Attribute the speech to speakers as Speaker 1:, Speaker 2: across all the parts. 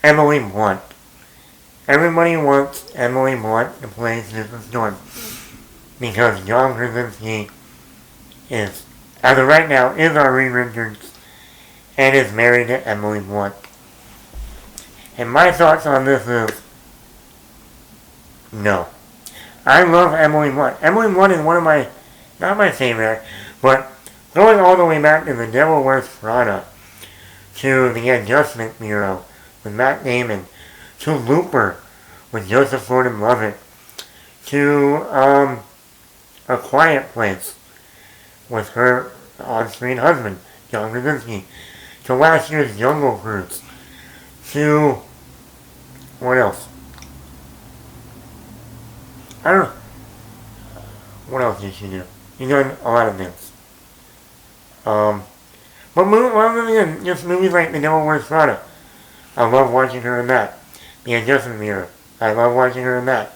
Speaker 1: Emily Blunt. Everybody wants Emily Blunt to play Susan Storm because John Krasinski is, as of right now, is our Reed Richards and is married to Emily Blunt. And my thoughts on this is, no. I love Emily Blunt. Emily Blunt is one of my, not my favorite, but going all the way back to The Devil Wears Prada, to The Adjustment Bureau with Matt Damon, to Looper with Joseph Gordon-Levitt, to A Quiet Place with her on-screen husband, John Krasinski, to last year's Jungle Cruise, to, what else? I don't know. What else did she do? She's done a lot of things. But just movies like The Devil Wears Prada. I love watching her in that. The Adjustment Bureau. I love watching her in that.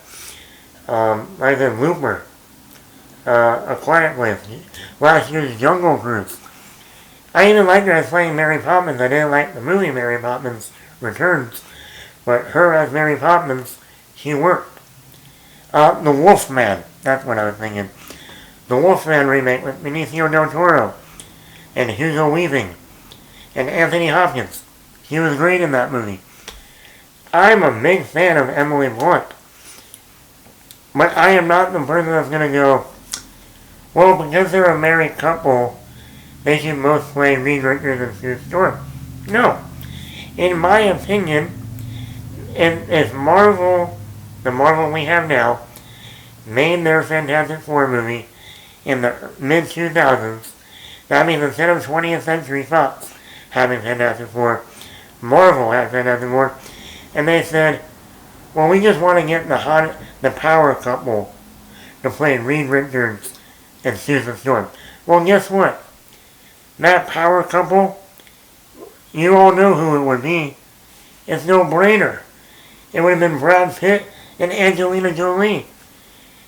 Speaker 1: Like I said, Looper. A Quiet Place. Last year's Jungle Cruise. I even liked her as playing Mary Poppins. I didn't like the movie Mary Poppins Returns. But her as Mary Poppins, she worked. The Wolfman. That's what I was thinking. The Wolfman remake with Benicio del Toro. And Hugo Weaving. And Anthony Hopkins. He was great in that movie. I'm a big fan of Emily Blunt. But I am not the person that's going to go, well, because they're a married couple, they should both play Reed Richards and Sue Storm. No. In my opinion, if Marvel, the Marvel we have now, made their Fantastic Four movie in the mid-2000s, that means instead of 20th Century Fox having Fantastic Four, Marvel had Fantastic Four, and they said, well, we just want to get the power couple to play Reed Richards and Susan Storm. Well, guess what? That power couple, you all know who it would be. It's no brainer. It would have been Brad Pitt and Angelina Jolie.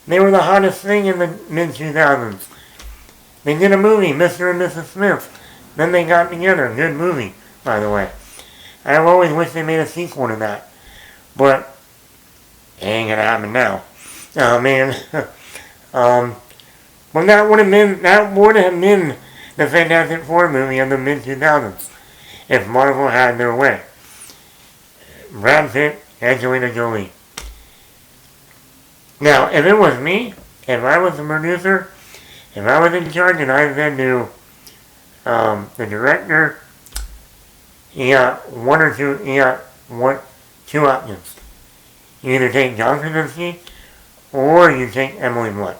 Speaker 1: They were the hottest thing in the mid-2000s. They did a movie, Mr. and Mrs. Smith. Then they got together. Good movie, by the way. I've always wished they made a sequel to that. But it ain't gonna happen now. Oh man. Well, that would have been the Fantastic Four movie of the mid-2000s if Marvel had their way. Brad Pitt, Angelina Jolie. Now, if it was me, if I was the producer, if I was in charge and I said to the director, you got two options. You either take John Krasinski or you take Emily Blunt.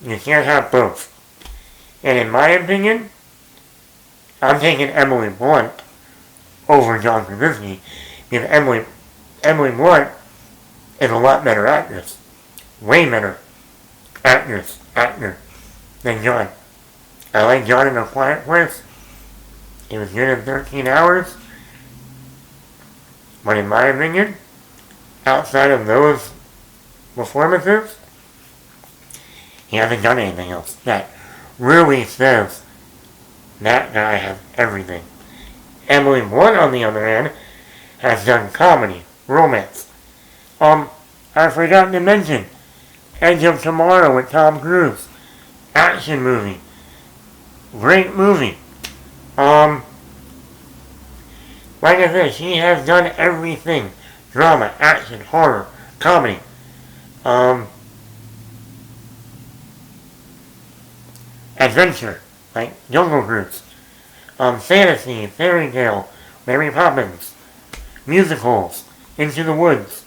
Speaker 1: You can't have both. And in my opinion, I'm taking Emily Blunt over John Krasinski because Emily Blunt is a lot better actress. Way better actor than John. I like John in A Quiet Place. He was good in 13 Hours. But in my opinion, outside of those performances, he hasn't done anything else that really says that guy has everything. Emily Blunt, on the other hand, has done comedy, romance. I forgot to mention Edge of Tomorrow with Tom Cruise. Action movie. Great movie. Like I said, she has done everything. Drama, action, horror, comedy. Adventure, like Jungle Cruise. Fantasy, fairy tale, Mary Poppins. Musicals, Into the Woods.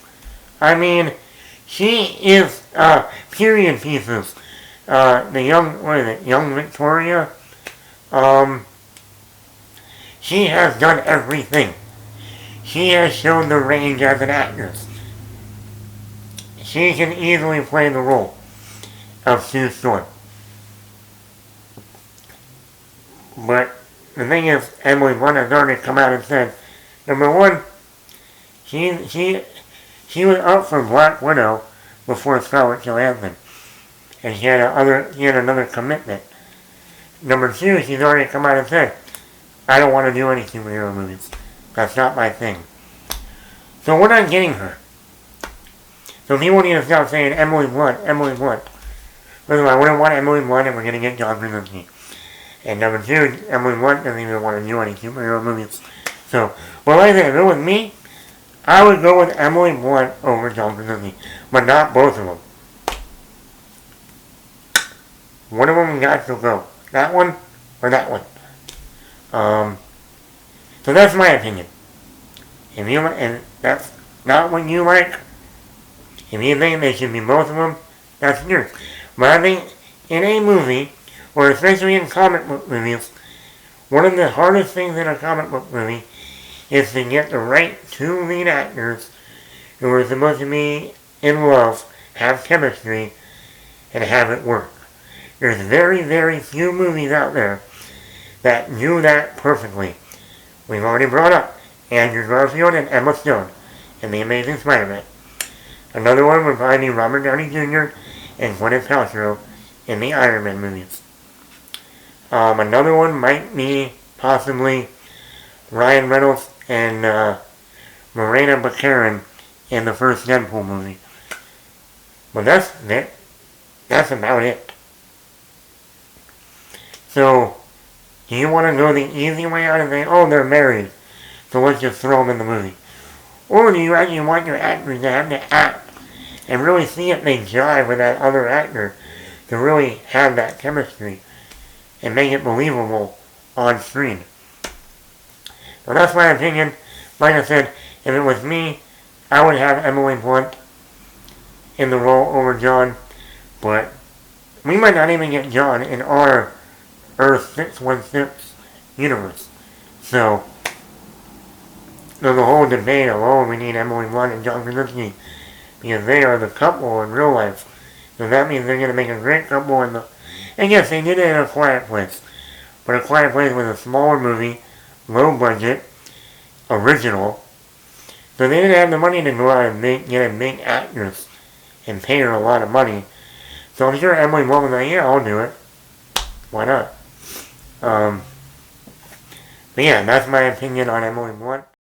Speaker 1: I mean, she is, period pieces. Young Victoria. She has done everything. She has shown the range as an actress. She can easily play the role of Sue Storm. But the thing is, Emily Blunt has already come out and said, number one, she was up for Black Widow before Scarlett Johansson. And she had another commitment. Number two, she's already come out and said, I don't want to do any superhero movies. That's not my thing. So we're not getting her. So people need to stop saying Emily Blunt, Emily Blunt. First of all, I wouldn't want Emily Blunt and we're going to get John Krasinski. And number two, Emily Blunt doesn't even want to do any superhero movies. So, well, like I said, if it was me, I would go with Emily Blunt over John Krasinski. But not both of them. One of them got to go. That one or that one. So that's my opinion. If you and that's not what you like, if you think they should be both of them, that's yours. But I think in a movie, or especially in comic book movies, one of the hardest things in a comic book movie is to get the right two lead actors who are supposed to be in love, have chemistry, and have it work. There's very, very few movies out there that do that perfectly. We've already brought up Andrew Garfield and Emma Stone in The Amazing Spider-Man. Another one would probably be Robert Downey Jr. and Gwyneth Paltrow in the Iron Man movies. Another one might be possibly Ryan Reynolds and Morena Baccarin in the first Deadpool movie. But that's it. That's about it. So, do you want to go the easy way out and say, oh, they're married, so let's just throw them in the movie? Or do you actually want your actors to have to act and really see if they jive with that other actor to really have that chemistry and make it believable on screen? So that's my opinion. Like I said, if it was me, I would have Emily Blunt in the role over John, but we might not even get John in our Earth 616 universe. So, there's a whole debate of, oh, we need Emily Blunt and John Krasinski because they are the couple in real life. So that means they're going to make a great couple in the... And yes, they did it in A Quiet Place. But A Quiet Place was a smaller movie, low budget, original. So they didn't have the money to go out and get a big actress and pay her a lot of money. So I'm sure Emily Blunt was like, yeah, I'll do it. Why not? But yeah, that's my opinion on Emily Blunt.